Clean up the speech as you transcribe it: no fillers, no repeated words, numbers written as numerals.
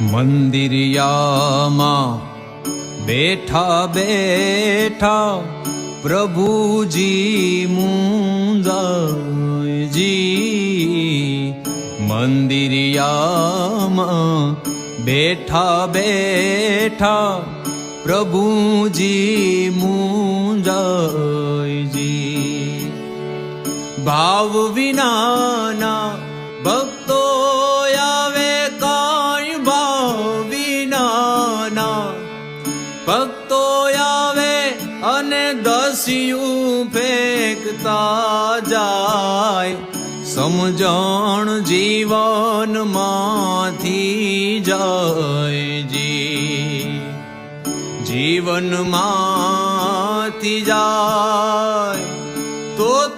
મંદિરિયામાં બેઠા બેઠા પ્રભુજી મુંજાયજી. મંદિરિયામાં બેઠા બેઠા પ્રભુજી મુંજાયજી. ભાવ વિનાના ભક્તો આવે કાંઈ, ભાવ વિનાના ભક્તો આવે અને દસિયું ફેંકતા જાય. સમજણ જીવનમાંથી જાયજી, જીવનમાંથી જાય.